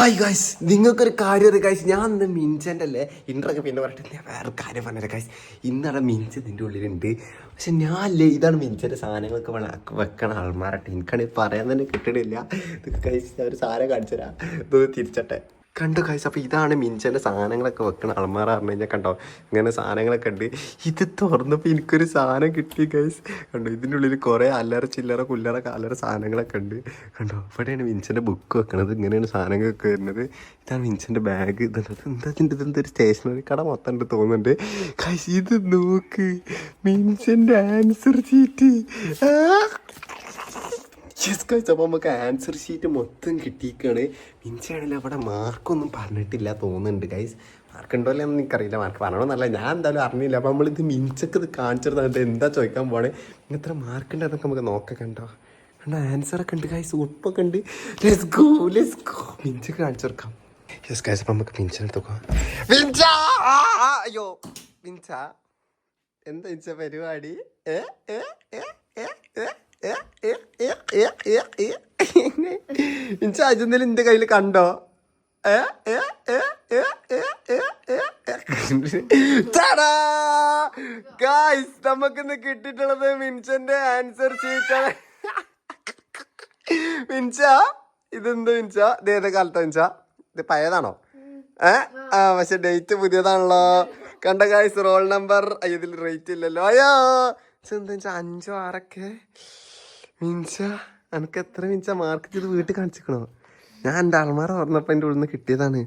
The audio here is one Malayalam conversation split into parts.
ഹായ് ഗൈസ്, നിങ്ങൾക്കൊരു കാര്യം അറിയാം ഗൈസ്. ഞാൻ ഇന്ന് മിഞ്ചൻ്റെ അല്ലേ ഇൻട്രൊക്കെ പിന്നെ പറഞ്ഞിട്ട് ഞാൻ വേറെ കാര്യം പറഞ്ഞില്ല ഗൈസ്. ഇന്നവിടെ മിഞ്ച് ഇതിൻ്റെ ഉള്ളിലുണ്ട്. പക്ഷെ ഞാൻ അല്ലേ ഇതാണ് മിഞ്ചൻ്റെ സാധനങ്ങളൊക്കെ വെക്കണ ആൾമാരട്ടെ. എനിക്കാണെങ്കിൽ പറയാൻ തന്നെ കിട്ടണില്ല. ഇത് ഗൈസ് ഞാൻ ഒരു സാധനം കാണിച്ചു തരാം. ഇത് തിരിച്ചട്ടെ. കണ്ടു ഗൈസ്, അപ്പോൾ ഇതാണ് മിഞ്ചൻ്റെ സാധനങ്ങളൊക്കെ വെക്കണ ആൾമാർ പറഞ്ഞു കഴിഞ്ഞാൽ കണ്ടോ ഇങ്ങനെ സാധനങ്ങളൊക്കെ ഉണ്ട്. ഇത് തുറന്നപ്പോൾ എനിക്കൊരു സാധനം കിട്ടി ഗൈസ്. കണ്ടോ ഇതിൻ്റെ ഉള്ളിൽ കുറേ അല്ലറ ചില്ലറ കുല്ലറ കാലറ സാധനങ്ങളൊക്കെ ഉണ്ട്. കണ്ടോ ഇവിടെയാണ് മിഞ്ചൻ്റെ ബുക്ക് വെക്കണത്. ഇങ്ങനെയാണ് സാധനങ്ങളൊക്കെ വരുന്നത്. ഇതാണ് മിഞ്ചൻ്റെ ബാഗ്. ഇതെന്തൊരു സ്റ്റേഷനറി കട മൊത്തം ഉണ്ട് തോന്നുന്നുണ്ട് ഗൈസ്. ഇത് നോക്ക്, മിഞ്ചൻ്റെ ആൻസർ ഷീറ്റ്. യെസ് ഗൈസ്, അപ്പോൾ നമുക്ക് ആൻസർ ഷീറ്റ് മൊത്തം കിട്ടിയിരിക്കുകയാണ്. മിഞ്ചാണെങ്കിൽ അവിടെ മാർക്കൊന്നും പറഞ്ഞിട്ടില്ല തോന്നുന്നുണ്ട് ഗൈസ്. മാർക്ക് ഉണ്ടോ അല്ലേ എന്ന് എനിക്കറിയില്ല. മാർക്ക് പറയണമെന്നല്ല, ഞാൻ എന്തായാലും അറിഞ്ഞില്ല. അപ്പോൾ നമ്മളിത് മിഞ്ചൊക്കെ ഇത് കാണിച്ചിരുന്നിട്ട് എന്താ ചോദിക്കാൻ പോണേ, ഇത്ര മാർക്ക് ഉണ്ട് അതൊക്കെ നമുക്ക് നോക്കാം. കണ്ടോ ആൻസറൊക്കെ ഉണ്ട് ഗൈസ്, ഉപ്പൊക്കെ ഉണ്ട്. ലെറ്റ്സ് ഗോ മിഞ്ചൊക്കെ കാണിച്ചു കൊടുക്കാം. യെസ് ഗൈസ്, അപ്പോൾ നമുക്ക് മിഞ്ചെടുത്തോക്കാം. മിഞ്ച അയ്യോ മിഞ്ച എന്താ മിഞ്ച പരിപാടി? അജന്തൽ എന്റെ കയ്യിൽ കണ്ടോ? ഗായ്സ്, നമുക്കിന്ന് കിട്ടിയിട്ടുള്ളത് മിൻചന്റെ ആൻസർ ഷീറ്റാണ്. മിൻച ഇതെന്ത് മിൻച? ഇത് ഏതാ കാലത്താ മിൻച? ഇത് പഴയതാണോ? പക്ഷെ ഡേറ്റ് പുതിയതാണല്ലോ. കണ്ട ഗായ്സ്, റോൾ നമ്പർ ഇതിൽ റേറ്റ് ഇല്ലല്ലോ. അയ്യോ എന്താ 5 6 മിൻച എനിക്ക് എത്ര മിൻച മാർക്ക് ചെയ്ത് വീട്ടിൽ കാണിച്ചിക്കണോ? ഞാൻ എൻ്റെ അൾമാറ പറഞ്ഞപ്പോ എൻ്റെ ഉള്ളിൽ നിന്ന് കിട്ടിയതാണ്.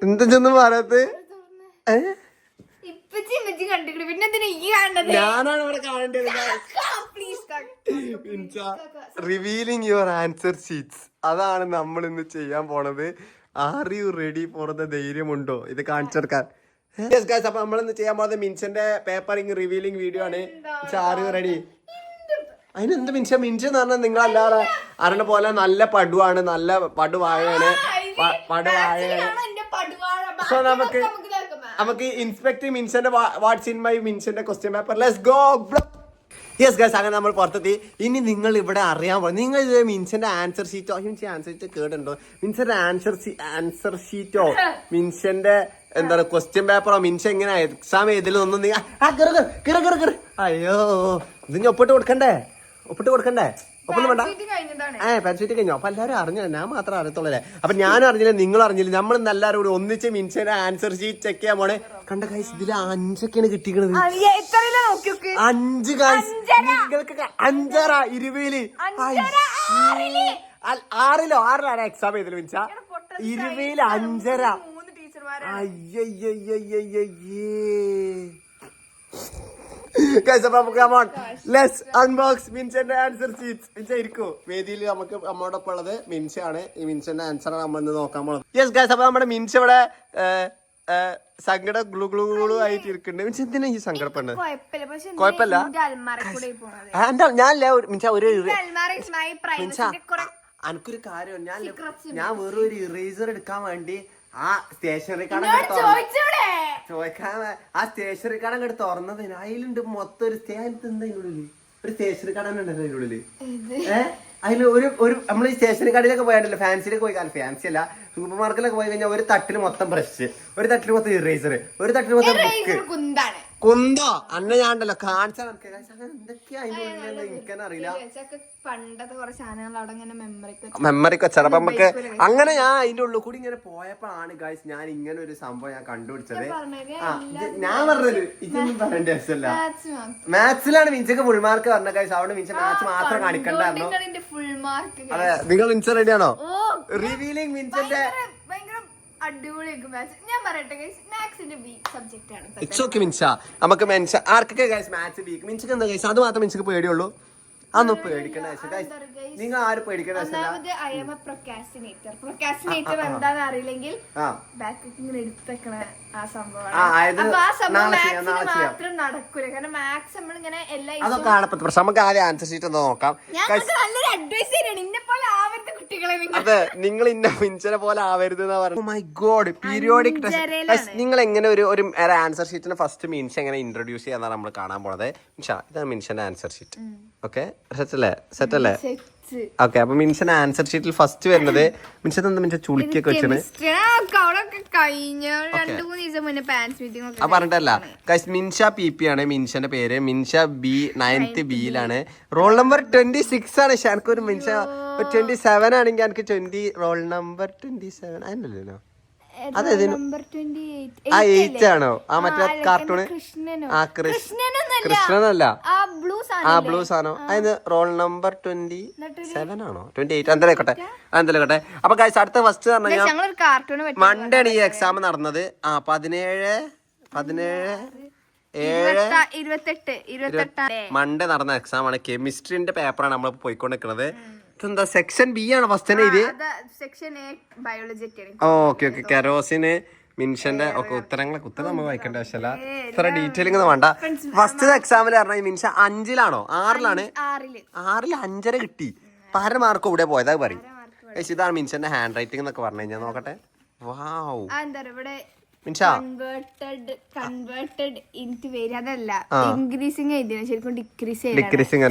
എന്താ ചെന്ന് പറയാത്ത? ഞാനാണ് ഇവിടെ കാണേണ്ടത്. റിവീലിംഗ് യുവർ ആൻസർ ഷീറ്റ്സ്, അതാണ് നമ്മൾ ഇന്ന് ചെയ്യാൻ പോണത്. Are you ready for the ധൈര്യമുണ്ടോ ഇത് കാണിച്ചെടുക്കാൻ? അപ്പൊ നമ്മളിന്ന് ചെയ്യാൻ പോകുന്നത് മിൻചന്റെ പേപ്പറിങ് റിവീലിംഗ് വീഡിയോ ആണ്. Are you ready? അതിനെന്ത് മിൻച് എന്ന് പറഞ്ഞാൽ നിങ്ങളല്ലാതെ അറിയണ പോലെ നല്ല പടുവാണ്, നല്ല പടുവാഴയാണ്. സോ നമുക്ക് ഇൻസ്പെക്ട് മിൻചന്റെ വാട്ട്സ് ഇൻ മൈ മിൻചന്റെ question paper. Let's go. Yes guys, അങ്ങനെ നമ്മൾ പുറത്തെത്തി. ഇനി നിങ്ങൾ ഇവിടെ അറിയാൻ പോകും, നിങ്ങൾ ഇത് മിൻചന്റെ ആൻസർ ഷീറ്റോ, ആൻസർ ഷീറ്റ് കേടുണ്ടോ? മിൻചന്റെ ആൻസർ ഷീറ്റോ മിൻചന്റെ എന്താണ് ക്വസ്റ്റ്യൻ പേപ്പറോ, മിൻച എങ്ങനെ എക്സാം എഴുതലൊന്നും അയ്യോ ഇത് ഞാൻ ഒപ്പിട്ട് കൊടുക്കണ്ടേ? ഒപ്പൊന്നും വേണ്ട. പാൻഷീറ്റ് കഴിഞ്ഞോ? അപ്പൊ എല്ലാവരും അറിഞ്ഞോ? ഞാൻ മാത്രം അറിയത്തുള്ളൂ. അപ്പൊ ഞാനും അറിഞ്ഞില്ല, നിങ്ങളും അറിഞ്ഞില്ല. നമ്മൾ എല്ലാവരും കൂടി ഒന്നിച്ച് മിൻചന്റെ ആൻസർ ഷീറ്റ് ചെക്ക് ചെയ്യാൻ പോണേ. കണ്ട ഗൈസ്, ഇതിൽ 5ഒക്കെയാണ് കിട്ടിക്കണത്. 5 ഗൈസ്, നിങ്ങൾക്ക് 5 20 6 എക്സാം ചെയ്തില്ല മിൻച. 20 5.5. ലെറ്റ്സ് അൺബോക്സ് മിൻചന്റെ ആൻസർ ഷീറ്റ്സ്. മിൻച ഇരിക്കൂ വേദിയിൽ. നമുക്ക് നമ്മോടൊപ്പം ഉള്ളത് മിൻചാണ്. ഈ മിൻചന്റെ ആൻസറാണ് നമ്മൾ ഇന്ന് നോക്കാൻ പോകുന്നത്. യെസ് ഗൈസ്, അപ്പൊ നമ്മുടെ മിൻച ഇവിടെ സങ്കട ഗ്ലൂ ആയിട്ട് ഇരിക്കുന്നുണ്ട്. മിൻച എന്തിനാ ഈ സങ്കടപ്പെടുന്നത്? കുഴപ്പമില്ല. ഞാനല്ല മിൻച ഒരു മിൻച എനിക്കൊരു കാര്യം, ഞാൻ വേറെ ഒരു ഇറേസർ എടുക്കാൻ വേണ്ടി ആ സ്റ്റേഷനറി കട ചോദിക്കാൻ ആ സ്റ്റേഷനറി കട അങ്ങോട്ട് തുറന്നത്. അതിലുണ്ട് മൊത്തം ഒരു ഒരു സ്റ്റേഷനറി കട ഉണ്ടല്ലോ അതിൻ്റെ ഉള്ളില്. അതിൽ ഒരു നമ്മൾ ഈ സ്റ്റേഷനറി കടയിലൊക്കെ പോയാണ്ടല്ലോ, ഫാൻസിയിലൊക്കെ പോയി. ഫാൻസി അല്ല, സൂപ്പർ മാർക്കറ്റിലൊക്കെ പോയി കഴിഞ്ഞാൽ ഒരു തട്ടിൽ മൊത്തം ബ്രഷ്, ഒരു തട്ടിൽ മൊത്തം ഇറേസർ, ഒരു തട്ടിൽ മൊത്തം ബുക്ക്. കുന്തോ അന്ന ഞാണ്ടല്ലോ കാണിച്ചാൽ എന്തൊക്കെയാ അതിന്റെ എനിക്കറിയില്ല. മെമ്മറിക്ക് വെച്ചാൽ അപ്പൊ നമുക്ക് അങ്ങനെ ഞാൻ അതിന്റെ ഉള്ളിൽ കൂടി ഇങ്ങനെ പോയപ്പോഴാണ് ഗൈസ് ഞാൻ ഇങ്ങനെ ഒരു സംഭവം ഞാൻ കണ്ടുപിടിച്ചത്. ഞാൻ പറഞ്ഞത് ഇതൊന്നും പറയേണ്ട ആവശ്യമല്ല. മാത്സിലാണ് മിൻചക്ക് ഫുൾ മാർക്ക് പറഞ്ഞ ഗൈസ്. അവിടെ മിൻച മാത്സ് മാത്രം കാണിക്കണ്ടായിരുന്നു. അതെ, നിങ്ങൾ മിൻച റെഡിയാണോ? റിവീലിംഗ് മിൻചന്റെ ഇറ്റ്സ് ഓക്കെ മിൻച. നമുക്ക് ആർക്കൊക്കെ ഗൈസ് മാത്സ് വീക്ക്. മിൻചക്ക് എന്താ ഗൈസ് അത് മാത്രം മിൻചക്ക് പേടിയുള്ളൂ. അതൊന്നും പേടിക്കണ്ട ഗൈസ്, നിങ്ങൾ ആരും പേടിക്കേണ്ട ആവശ്യമില്ല. എന്താണെന്ന് അറിയില്ലെങ്കിൽ അതൊക്കെ ആണ് പ്രശ്നം. നമുക്ക് ആദ്യം ആൻസർ ഷീറ്റ് ഒന്ന് നോക്കാം. അതെ, നിങ്ങൾ ഇന്ന മിൻചനെ പോലെ ആവരുത് എന്നാ പറഞ്ഞു. My God, periodic test. നിങ്ങൾ എങ്ങനെ ഒരു ആൻസർ ഷീറ്റിന് ഫസ്റ്റ് മിൻഷ എങ്ങനെ ഇൻട്രൊഡ്യൂസ് ചെയ്യാന്നാണ് നമ്മൾ കാണാൻ പോണത്. മിൻഷ, ഇതാണ് മിൻഷന്റെ ആൻസർ ഷീറ്റ്. ഓക്കെ, സെറ്റല്ലേ? ഓക്കെ, അപ്പൊ മിൻഷന്റെ ആൻസർ ഷീറ്റിൽ ഫസ്റ്റ് വരുന്നത് മിൻഷൻ എന്താ മിൻഷൻ ചുളിക്കൊക്കെ വെച്ചാണ് പറഞ്ഞിട്ടല്ല ഗൈസ്. മിൻഷ PP ആണ് മിൻഷന്റെ പേര്. മിൻഷ B9th Bയിലാണ്. റോൾ നമ്പർ 26 ആണ്. എനിക്ക് ഒരു മിൻഷ 27 ആണെങ്കിൽ എനിക്ക് 20 റോൾ നമ്പർ 27 അതിനല്ലോ. അതെ 8 ആണോ? ആ മറ്റേ കാർട്ടൂണ്. ആ കൃഷ്ണനല്ല, ആ ബ്ലൂ സാധനം. അതിന് റോൾ നമ്പർ 27 ആണോ 28 എന്തായാലും എന്തായാലും. അപ്പൊ ഗൈസ് അടുത്ത ഫസ്റ്റ് പറഞ്ഞാൽ മൺഡേ ആണ് ഈ എക്സാം നടന്നത്. 17/7 മൺഡേ നടന്ന എക്സാം ആണ്. കെമിസ്ട്രിന്റെ പേപ്പറാണ് നമ്മൾ പോയിക്കൊണ്ടിരിക്കുന്നത്. എന്താ സെക്ഷൻ B ആണ് ഫസ്റ്റ് തന്നെ ഇത്. Okay okay. കെറോസിന് മിൻഷന്റെ ഒക്കെ ഉത്തരം നമ്മൾ വായിക്കേണ്ട ആവശ്യമല്ല. ഇത്ര ഡീറ്റെയിലിംഗ് ഒന്നും വേണ്ട. ഫസ്റ്റ് എക്സാമിൽ പറഞ്ഞാൽ മിൻഷ 5-ലാണോ 6-ലാണ്? 6-ൽ 5.5 കിട്ടി. 1/2 മാർക്ക് ഇവിടെ പോയതാ പറയും. ഇതാണ് മിൻഷന്റെ ഹാൻഡ് റൈറ്റിംഗ് എന്നൊക്കെ പറഞ്ഞു കഴിഞ്ഞാൽ നോക്കട്ടെ. വാവ് മിൻഷ ഡിക്രീസിംഗ്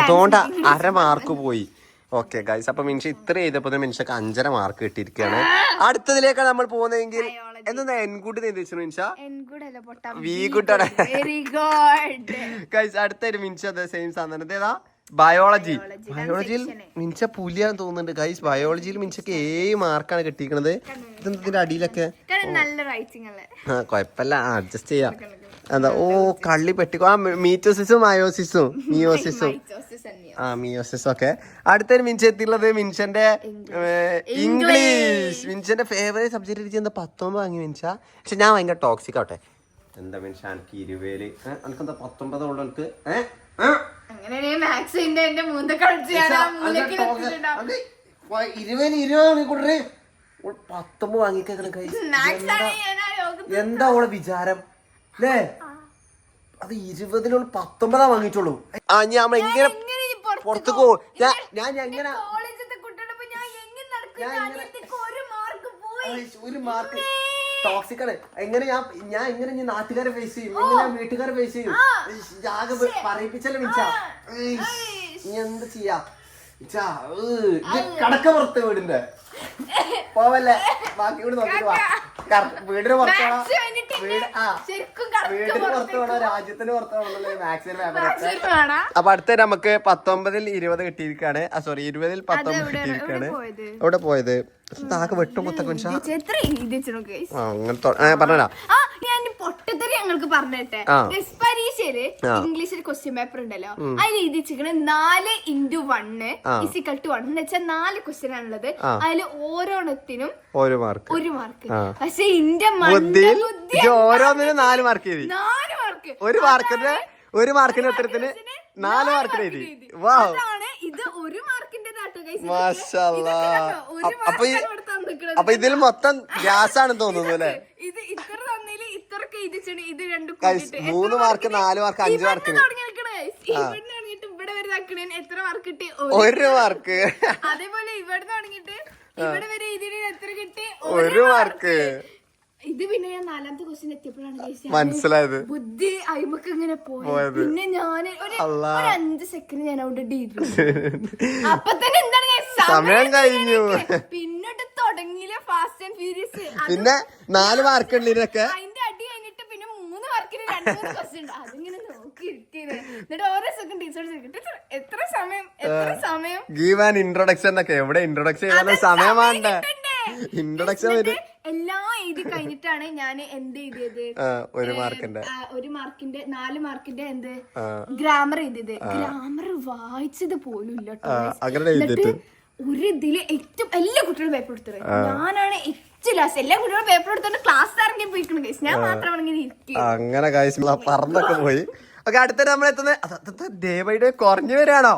അതുകൊണ്ട് 1/2 മാർക്ക് പോയി. ഓക്കെ ഗൈസ്, അപ്പൊ മിൻഷ ഇത്ര ചെയ്തപ്പോ മിൻഷക്ക് 5.5 മാർക്ക് കിട്ടിയിരിക്കുകയാണ്. അടുത്തതിലേക്കാണ് നമ്മൾ പോകുന്നതെങ്കിൽ എന്താ എൻകൂട്ട് നീന്തിച്ചു മിൻഷ? We good guys. അടുത്തൊരു മിൻഷ സെയിം സാധനം ഏതാ? ബയോളജിയിൽ മിൻഷ പുലിയാന്ന് തോന്നുന്നുണ്ട് ഗൈസ്. ബയോളജിയിൽ മിൻഷക്ക് 7 മാർക്കാണ് കിട്ടിയിരിക്കുന്നത്. ഇതെന്തിന്റെ അടിയിലൊക്കെ കൊഴപ്പല്ല, അഡ്ജസ്റ്റ് ചെയ്യാം. എന്താ കള്ളി പെട്ടിക്കോ. മീറ്റോസിസും മിയോസിസും ഒക്കെ. അടുത്തൊരു മിൻഷ എത്തിയുള്ളത് മിൻഷന്റെ ഇംഗ്ലീഷ്. മിൻഷന്റെ ഫേവറേറ്റ് സബ്ജക്ട് എന്താ 19 വാങ്ങി മിൻഷ. പക്ഷെ ഞാൻ ഭയങ്കര ടോക്സിക് ആവട്ടെ. എന്താ മിൻഷ എനിക്ക് 20 എനിക്കെന്താ 19 ഉള്ളു. എനിക്ക് 19 വാങ്ങിക്കണ. എന്താ അവളെ വിചാരം അല്ലേ? അത് 20 19 വാങ്ങിച്ചോളൂ. ഞാൻ എങ്ങനെ പുറത്തു പോകും? ഞാൻ എങ്ങനെ ഒരു മാർക്ക് ടോക്സിക് ആണ്. എങ്ങനെ ഞാൻ എങ്ങനെ നാട്ടുകാരെ ഫേസ് ചെയ്യും? എങ്ങനെ വീട്ടുകാരെ ഫേസ് ചെയ്യും? ആകെ പറയിപ്പിച്ചല്ലേ മിൻഷ. നീ എന്ത് ചെയ്യാ കടക്ക പുറത്ത് വീടിന്റെ പോവല്ലേ? ബാക്കി കൂടി നോക്കിട്ട് വാ. വീടിന് പുറത്താണോ വീടിന് പുറത്ത് വേണോ രാജ്യത്തിന് പുറത്ത് വേണോ മാക്സിമം പേപ്പർ. അപ്പൊ അടുത്ത നമുക്ക് 19-ൽ 20 കിട്ടിയിരിക്കാണ്. സോറി 20-ൽ 19 കിട്ടിയിരിക്കാണ്. എവിടെ പോയത്? താക്ക് വെട്ടും കുത്തൊക്കെ അങ്ങനെ പറഞ്ഞാ പൊട്ടത്തറി ഞങ്ങൾക്ക് പറഞ്ഞിട്ടെ. പരീക്ഷയില് ഇംഗ്ലീഷിൽ ക്വസ്റ്റ്യൻ പേപ്പർ ഉണ്ടല്ലോ, അതിൽ എഴുതിച്ചിരിക്കണ 4x1 = 1 എന്ന് വെച്ചാൽ 4 ക്വസ്റ്റ്യൻ ആണുള്ളത്. അതിൽ ഓരോണത്തിനും 1 മാർക്ക്. പക്ഷെ ഇന്റെ ഓരോന്നിനും 4 മാർക്ക് എഴുതി. 4 മാർക്ക് ഒരു മാർക്കിന്റെ ഉത്തരത്തിന് 4 മാർക്കിന് എഴുതി. ഇത് 1 മാർക്കിന്റെ അപ്പൊ ഇതിൽ മൊത്തം ഗ്യാസ് ആണ് തോന്നുന്നു അല്ലേ? ഇത് ഇത്ര തന്നതില് ഇത്രക്ക് എഴുതിച്ചാണ്. ഇത് 3 മാർക്ക് 4 മാർക്ക് 5 മാർക്കിന് ഇവിടെ വരെ എത്ര മാർക്ക് കിട്ടി? 1 മാർക്ക്. അതേപോലെ ഇവിടെ തുടങ്ങിട്ട് ഇവിടെ വരെ ഇതിന് എത്ര കിട്ടി? 1 മാർക്ക്. ഇത് പിന്നെ ഞാൻ 4ാമത്തെ ക്വസ്റ്റ്യൻ എത്തിയപ്പോഴാണ് മനസ്സിലായത്. ബുദ്ധി അയിമക്ക് ഇങ്ങനെ പോയത്. പിന്നെ ഞാൻ ഒരു 5 സെക്കൻഡ് ഞാൻ അവിടെ ഡീറ്റു. അപ്പൊ തന്നെ എന്താണ് സമയം കഴിഞ്ഞു. പിന്നോട്ട് തുടങ്ങിയില്ല ഫാസ്റ്റ് ആൻഡ് ഫ്യൂരിയസ്. പിന്നെ 4 മാർക്ക് ഉള്ളതിനൊക്കെ അതിന്റെ അടി കഴിഞ്ഞിട്ട് പിന്നെ 3 മാർക്കിന് 2 ക്വസ്റ്റ്യൻ ഉണ്ട്. അതിങ്ങനെ നോക്കിയിരിക്കുന്നത്. എന്നിട്ട് ഓരോ സെക്കൻഡ് ടീച്ചർ എത്ര സമയം ഗീവ് ആൻ ഇൻട്രൊഡക്ഷൻ ഒക്കെ. എവിടെ ഇൻട്രൊഡക്ഷൻ ചെയ്യാൻ സമയമാണ്ടേ? ഇൻട്രൊഡക്ഷൻ എല്ലാം എഴുതി കഴിഞ്ഞിട്ടാണ് ഞാൻ എന്ത് എഴുതിയത്? 1 മാർക്കിന്റെ 4 മാർക്കിന്റെ എന്ത് ഗ്രാമർ എഴുതിയത്. ഗ്രാമർ വായിച്ചത് പോലും ഇല്ല കേട്ടോ. ഒരു ഇതില് ഏറ്റവും എല്ലാ കുട്ടികളും പേപ്പർ എടുത്തത് ഞാനാണ്. ഏറ്റവും ലാസ്റ്റ് എല്ലാ കുട്ടികളും പേപ്പർ എടുത്തോണ്ട് ക്ലാസ് ഇറങ്ങി പോയിക്കണം. ഞാൻ മാത്രമാണ് ഇങ്ങനെ ഇരിക്കും. അങ്ങനെ പറന്നൊക്കെ പോയി. ഓക്കെ, അടുത്ത നമ്മൾ എത്തുന്നത് ഡേ ബൈ ഡേ കുറഞ്ഞു വരാണോ?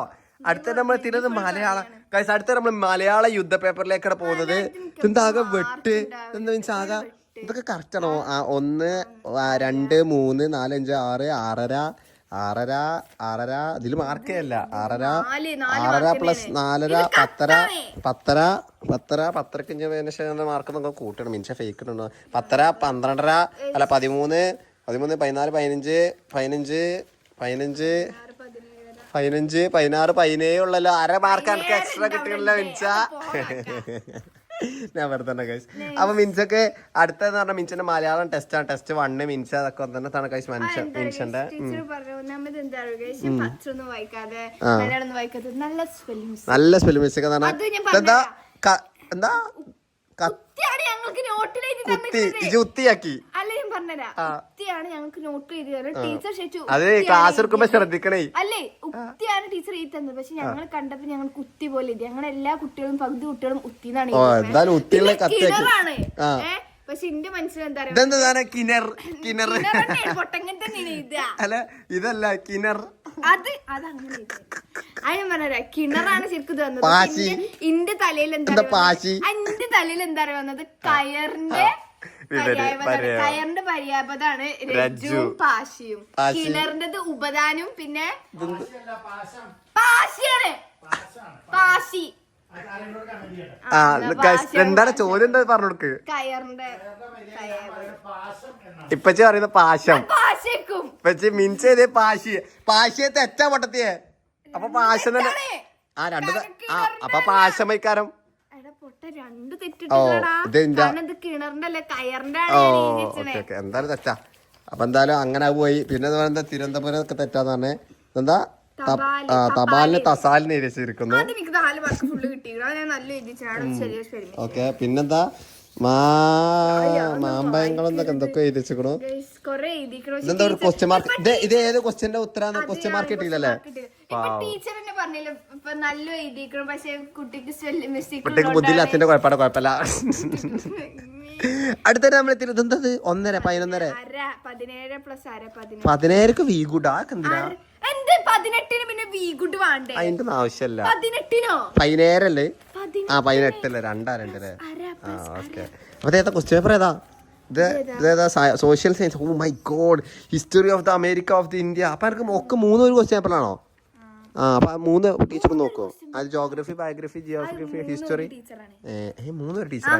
അടുത്ത നമ്മൾ എത്തിയത് മലയാളം. അടുത്ത നമ്മൾ മലയാള യുദ്ധ പേപ്പറിലേക്കാണ് പോകുന്നത്. ഇതെന്താകെ വെട്ട് എന്താ മീൻസ് ആകെ ഇതൊക്കെ കറക്റ്റ് ആണോ? 1 2 3 4 5 6 6 ഇതിൽ മാർക്കേ അല്ല. 6 പ്ലസ് 4 10 മാർക്ക് നമുക്ക് കൂട്ടണം. മീൻസ് ഫേക്ക് ഉണ്ടോ? 10 12 അല്ല 13 14 15 15 15 15, 16, 17 ഉള്ളല്ലോ. അര മാർക്ക് എനിക്ക് എക്സ്ട്രാ കിട്ടില്ല മിൻസ. ഞാൻ വെറുതെ തന്നെ ഗൈസ്. അപ്പൊ മിൻസൊക്കെ അടുത്തെന്ന് പറഞ്ഞാൽ മിൻസിന്റെ മലയാളം ടെസ്റ്റ് ആണ്. ടെസ്റ്റ് 1 മിൻസ അതൊക്കെ തന്നെ ഗൈസ്. മിൻഷന്റെ നല്ല സ്പെല്ലിംഗ് മിസ്റ്റേക്ക് എന്ന് പറഞ്ഞാൽ എന്താ ഉത്തിയാക്കി അത് ക്ലാസ് എടുക്കുമ്പോ ശ്രദ്ധിക്കണേ. അല്ലേ ഉത്തിയാണ് ടീച്ചർ എഴുതി തന്നത്. പക്ഷെ ഞങ്ങൾ കണ്ടപ്പോ ഞങ്ങൾ കുത്തി പോലെ എഴുതി. ഞങ്ങൾ എല്ലാ കുട്ടികളും പകുതി കുട്ടികളും ഉത്തിന്നാണ് കിണറാണ്. പക്ഷെ എന്റെ മനസ്സിലെന്താ പൊട്ടങ്ങനെ തന്നെയാണ് എഴുതുക. അല്ല ഇതല്ല കിണർ. അത് അങ്ങനെ അത് ഞാൻ പറഞ്ഞ കിണറാണ് ശരിക്കും തന്നത്. ഇന്റെ തലയിൽ എന്താ എന്റെ തലയിൽ എന്താ വന്നത്? കയറിന്റെ കയറിന്റെ പര്യാപതാണ് രജ്ജുവും പാശിയും. കിണറിന്റെത് ഉപദാനവും പിന്നെ പാശിയാണ്. പാശി എന്താണ് ചോദ്യം? എന്താ പറഞ്ഞു കൊടുക്ക്. കയറിന്റെ ഇപ്പച്ചി പറയുന്ന പാശം. ഇപ്പച്ചി മിൻസ് ചെയ്തേ പാശി. പാശിയെ തെറ്റാ പൊട്ടത്തിയെ. അപ്പൊ പാശം തന്നെ. രണ്ടു അപ്പൊ പാശം വൈക്കാരം. എന്തായാലും തെറ്റാ. അപ്പൊ എന്തായാലും അങ്ങനെ പോയി. പിന്നെ തിരുവനന്തപുരം ഒക്കെ തെറ്റാന്ന് പറഞ്ഞേ. എന്താ തപാലിന് തസാലിന് എഴുതിയിരിക്കുന്നു. ഓക്കെ പിന്നെന്താ മാമ്പഴങ്ങളെന്നൊക്കെ എന്തൊക്കെ എഴുതിച്ചിക്കണു. ഇതെന്താ ഒരു ക്വസ്റ്റ്യൻ മാർക്ക്? ഇത് ഏത് ക്വസ്റ്റ്യന്റെ ഉത്തരാന്ന് ക്വസ്റ്റ്യൻ മാർക്ക് കിട്ടിയില്ലല്ലേ? കുട്ടിക്ക് ബുദ്ധിയില്ലാത്തിന്റെ കുഴപ്പമില്ല. അടുത്തിടെ നമ്മളെത്തി. ഇതെന്തത് 1.5 11 17 വി ഗുഡ്. എന്തിനാ 18 പിന്നെ വി ഗുഡ് വേണ്ടേ? അതിന്റെ ആവശ്യമല്ല. 18 അല്ലേ? 18 അല്ലേ? 2 ഓക്കെ. അപ്പൊ ഏതാ ക്വസ്റ്റ്യൻ പേപ്പർ? ഏതാ ഇതേതാ? Social science. Oh my god. History of the America of the India. അപ്പൊ എനിക്ക് ഒക്കെ 3 ഒരു ക്വസ്റ്റ്യൻ പേപ്പറാണോ? അപ്പൊ 3 ടീച്ചർ നോക്കോ? അത് ജോഗ്രഫി, ബയോഗ്രഫി, ജിയോഗ്രഫി, ഹിസ്റ്ററി. 3 ഒരു ടീച്ചർ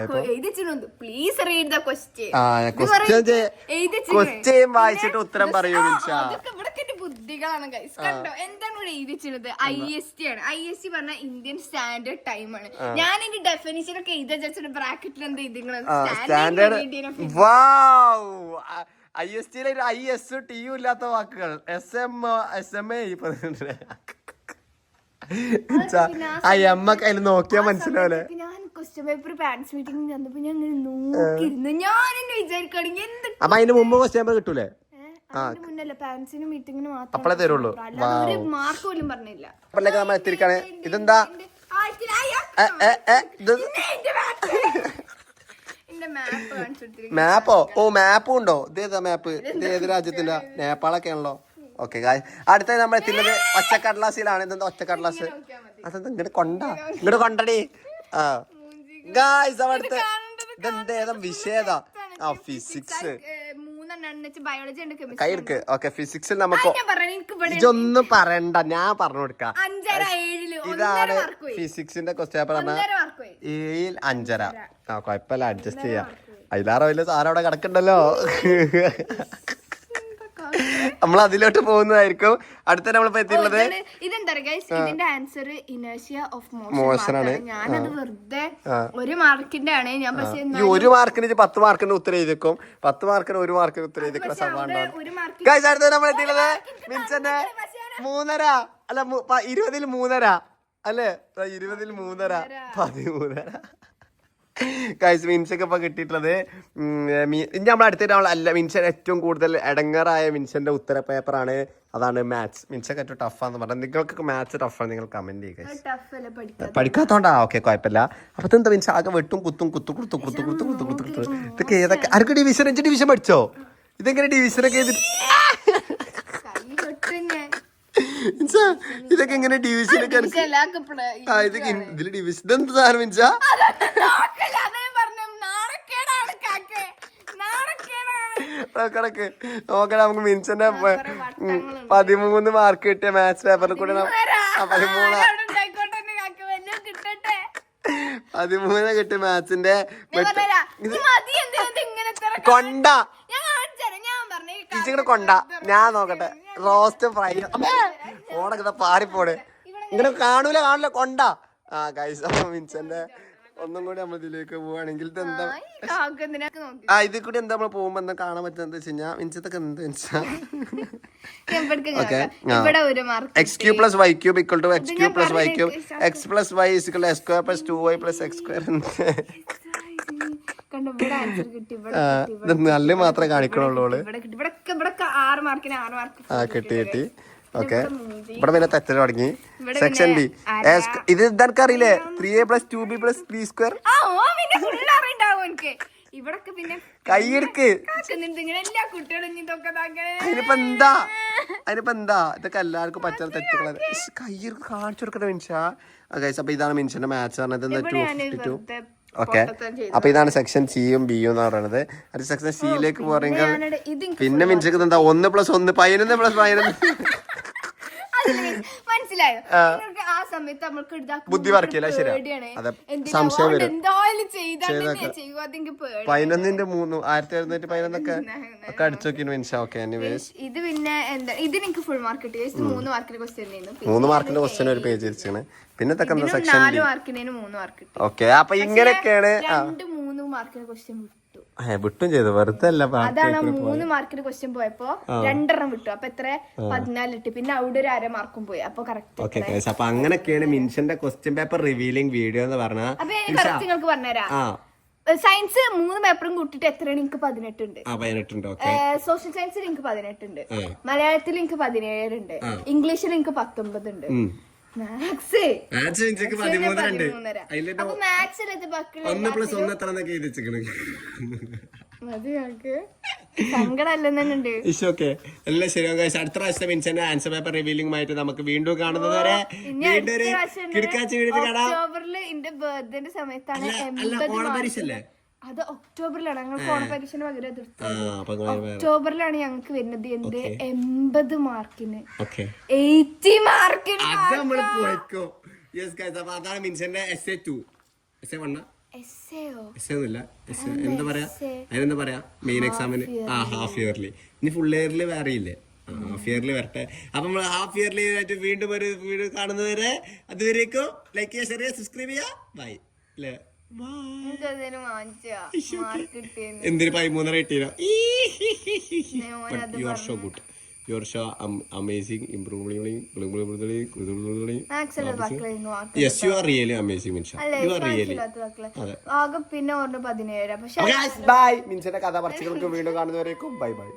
ക്വസ്റ്റ്യൻ വായിച്ചിട്ട് ഉത്തരം പറയൂ. ബുദ്ധികളാണ് ഗൈസ്. കണ്ടോ എന്താണ് ഇവിടെ എഴുതിച്ചത്? IST ആണ്. IST പറഞ്ഞ ഇന്ത്യൻ സ്റ്റാൻഡേർഡ് ടൈം ആണ്. ഞാൻ ഇതിന്റെ ഡെഫിനിഷൻ ഒക്കെ എഴുതി ബ്രാക്കറ്റിൽ എന്താ സ്റ്റാൻഡേർഡ്. IST IS TU ഇല്ലാത്ത വാക്കുകൾ. SMA അതിൽ നോക്കിയാ മനസ്സിലാവൂലേ? ഞാൻ ക്വസ്റ്റ്യൻ പേപ്പർ പാരന്റ്സ് മീറ്റിംഗ് ചെന്നപ്പോ ഞാൻ നോക്കിയിരുന്നു. ഞാൻ എന്നെ വിചാരിക്കുകയാണെങ്കിൽ എന്ത് അപ്പൊ അതിന് മുമ്പ് ക്വസ്റ്റ്യൻ പേപ്പർ കിട്ടൂലേ? പാരന്റ്സിന് മീറ്റിംഗിന് മാത്രം അപ്പളേ തരുള്ളൂ. മാർക്ക് പോലും പറഞ്ഞില്ല. അപ്പോഴേക്ക് നമ്മൾ എത്തിരിക്കാണ്. ഇതെന്താ? മാപ്പോ? ഓ മാപ്പും ഉണ്ടോ? ഇതേതാ മാപ്പ്? ഇത് ഏത് രാജ്യത്തിന്റെ? നേപ്പാളൊക്കെ ആണല്ലോ. ഓക്കെ അടുത്ത നമ്മൾ എത്തുന്നത് ഒറ്റക്കടലാസിലാണ്. ഇതെന്താ ഒറ്റക്കടലാസ്? അതെന്താ ഇങ്ങോട്ട് കൊണ്ടടി. ഗായ്സ് അവിടെ ഇതെന്തേതാ വിഷയതാ? ഫിസിക്സ്. കൈ എടുക്ക്. ഓക്കെ ഫിസിക്സിൽ നമുക്ക് ഇതൊന്നും പറയണ്ട, ഞാൻ പറഞ്ഞു കൊടുക്കാം. ഇതാണ് ഫിസിക്സിന്റെ ക്വസ്റ്റ്യൻ പേപ്പർ. 7 5.5. കുഴപ്പമില്ല, അഡ്ജസ്റ്റ് ചെയ്യാം. അതിലാറോ വലിയ സാധനം അവിടെ കിടക്കണ്ടല്ലോ. നമ്മൾ അതിലോട്ട് പോകുന്നതായിരിക്കും. അടുത്ത നമ്മളിപ്പോ എത്തിയുള്ളത് ഇതിന്റെ ആൻസർ ഇനേർഷ്യ ഓഫ് മോഷൻ ആണ്. ഞാനത് വെറുതെ 1 മാർക്കിന്റെ ആണ്. ഞാൻ പക്ഷേ ഈ 1 മാർക്കിന് 10 മാർക്കിന്റെ ഉത്തരം എഴുതിക്കും. 10 മാർക്കിന് 1 മാർക്കിന് ഉത്തരം എഴുതിക്കുന്ന സംഭവം. അടുത്ത നമ്മൾ എത്തിയുള്ളത് മിൻസന്റെ 3.5 അല്ല 20ൽ 3.5 അല്ലേ? 20ൽ 3.5 13.5. ഗൈസ് മിൻസൊക്കെ ഇപ്പൊ കിട്ടിയിട്ടുള്ളത്. ഇനി നമ്മൾ അടുത്തിട്ട് അല്ല മിൻസൻ ഏറ്റവും കൂടുതൽ എടങ്ങറായ മിൻസന്റെ ഉത്തര പേപ്പറാണ്. അതാണ് മാത്സ്. മിൻസൊക്കെ ഏറ്റവും ടഫാന്ന് പറഞ്ഞാൽ നിങ്ങൾക്ക് മാത്സ് ടഫാണ്. നിങ്ങൾ കമന്റ് ചെയ്യുക. പഠിക്കാത്തോണ്ടാ? ഓക്കെ കുഴപ്പമില്ല. അപ്പൊ എന്താ മിൻസ് ആകെ വെട്ടും കുത്തും ഇതൊക്കെ ഏതൊക്കെ? ആർക്ക് ഡിവിഷൻ 5 ഡിവിഷൻ പഠിച്ചോ? ഇതെങ്ങനെ ഡിവിഷനൊക്കെ ഇതൊക്കെ എങ്ങനെ ഡിവിഷനൊക്കെ? ഇതില് ഡിവിഷൻ ഇതെന്താ സാധനം മിൻസാ? കണക്ക് നോക്കണം. നമുക്ക് മിൻസന്റെ 13 മാർക്ക് കിട്ടിയ മാത്സ് പേപ്പറിൽ കൂടെ 13 കിട്ടിയ മാത്സിന്റെ കൊണ്ട ടീച്ചർ കൊണ്ട. ഞാൻ നോക്കട്ടെ. റോസ്റ്റ് ഫ്രൈ ഓണൊക്കെ പാറിപ്പോടെ ഇങ്ങനെ കാണൂല കൊണ്ടാ ഗൈസ്. അപ്പൊ മിൻസന്റെ ഒന്നും കൂടി നമ്മൾ ഇതിലേക്ക് പോവാണെങ്കിൽ ഇത് എന്താ ഇതിൽ കൂടി എന്താ നമ്മൾ പോകുമ്പോ എന്താ കാണാൻ പറ്റുന്നത് എന്താ വെച്ച് കഴിഞ്ഞാൽ മിൻസത്തൊക്കെ എന്താ വെച്ചാൽ x³ + y³ = x³ + y³, x + y = x² + 2y + x². ഇത് നല്ല മാത്രമേ കാണിക്കണുള്ളൂ. കിട്ടി. ഓക്കെ, ഇവിടെ പിന്നെ തെറ്റൽ തുടങ്ങി. സെക്ഷൻ ഡി ഇത് ഇതൊക്കെ അറിയില്ലേ? 3a + 2b + b². കൈയെടുക്ക്. അതിനിപ്പോ എന്താ ഇതൊക്കെ എല്ലാവർക്കും പറ്റുന്ന തെറ്റുകളാണ്. കൈയെടുക്ക് കാണിച്ചു കൊടുക്കട്ടെ മിൻഷാ. അപ്പൊ ഇതാണ് മിൻഷന്റെ മാത്സ് പറഞ്ഞത്. 252. ഓക്കെ, അപ്പൊ ഇതാണ് സെക്ഷൻ സിയും ബിയും എന്ന് പറയുന്നത്. അത് സെക്ഷൻ സിയിലേക്ക് പോറെങ്കിൽ പിന്നെ മിൻഷക്ക് എന്താ 1 + 1 11 + 11. മനസ്സിലായോ? ആ സമയത്ത് നമ്മൾക്ക് ബുദ്ധി വർക്കില്ല. ശരിയാ, സംശയം വരും. 11ന്റെ 3 1711 ഒക്കെ അടിച്ചു നോക്കി മിൻഷ. ഓക്കെ, എനിവേസ് ഇത് പിന്നെ എന്താ ഇത് എനിക്ക് ഫുൾ മാർക്ക് കിട്ടി. 3 മാർക്കിന്റെ ക്വസ്റ്റ്യൻ 3 മാർക്കിന്റെ ക്വസ്റ്റ്യൻ ഒരു പേജ് വെച്ചാണ്. പിന്നെ സെക്ഷൻ 4 മാർക്കിന് 3 മാർക്ക് കിട്ടി. ഓക്കെ, അപ്പൊ ഇങ്ങനെയൊക്കെയാണ്. 3 മാർക്കിന്റെ ക്വസ്റ്റ്യൻ വിട്ടും ചെയ്തു വെറുതെ അല്ല. അതാണ് 3 മാർക്കിന്റെ ക്വസ്റ്റ്യൻ പോയപ്പോ 2 വിട്ടു. അപ്പൊ എത്ര 14 ഇട്ട്. പിന്നെ അവിടെ ഒരു 1/2 മാർക്കും പോയി. അപ്പൊ കറക്റ്റ്. ഓക്കെ ഗൈസ്, അപ്പൊ അങ്ങനെയൊക്കെയാണ് മിൻഷന്റെ ക്വസ്റ്റ്യൻ പേപ്പർ റിവീലിംഗ് വീഡിയോ എന്ന് പറഞ്ഞാൽ. അപ്പൊ കറക്റ്റ് നിങ്ങൾക്ക് പറഞ്ഞുതരാം. സയൻസ് 3 പേപ്പറും കൂട്ടിട്ട് എത്രയാണ്? എനിക്ക് 18 ഉണ്ട്. 18 ഉണ്ട്. സോഷ്യൽ സയൻസിൽ എനിക്ക് 18 ഉണ്ട്. മലയാളത്തിൽ എനിക്ക് 17 ഉണ്ട്. ഇംഗ്ലീഷിൽ എനിക്ക് 19 ഉണ്ട്. മാത്സ് 13 ഉണ്ട്. 1 + 1 എത്ര സങ്കടല്ലെന്നുണ്ട്. എല്ലാം ശരിയാവും ഗൈസ്. അടുത്ത പ്രാവശ്യം മിൻസന്റെ ആൻസർ പേപ്പർ റിവീലിംഗ് ആയിട്ട് നമുക്ക് വീണ്ടും കാണുന്നത് വരെ ഒക്ടോബറിൽ എന്റെ ബർത്ത്ഡേന്റെ സമയത്താണ്. അത് ഒക്ടോബറിലാണ്. ഞങ്ങൾ ഓണപരീക്ഷന് പകരം ഒക്ടോബറിലാണ് ഞങ്ങൾക്ക് വരുന്നത്. എന്ത് 80 മാർക്കിന് 80 മാർക്കിന്. അതാണ് മിൻസന്റെ SA2. SA1 എന്താ പറയാ അതിനെന്താ പറയാ മെയിൻ എക്സാമിന്? Half yearly. ഇനി ഫുൾ ഇയർലി വേറെ ഇല്ലേ? ഹാഫ് ഇയർലി വരട്ടെ. അപ്പൊ നമ്മൾ ഹാഫ് ഇയർലി ആയിട്ട് വീണ്ടും ഒരു വീഡിയോ കാണുന്നത് വരെ അതുവരേക്കും ലൈക്ക് ചെയ്യുക, ഷെയർ ചെയ്യുക, സബ്സ്ക്രൈബ് ചെയ്യുക. ബൈ. അല്ലേ? എന്തിനു 13 കിട്ടിയോ? You are so good. You are so amazing, improving. Yes, you are really amazing, Minsha. You are really. ആകെ പിന്നെ 17. Bye. മിൻഷന്റെ കഥ പറച്ചികൾക്ക് വീണ്ടും കാണുന്നവരേക്കും ബൈ ബൈ.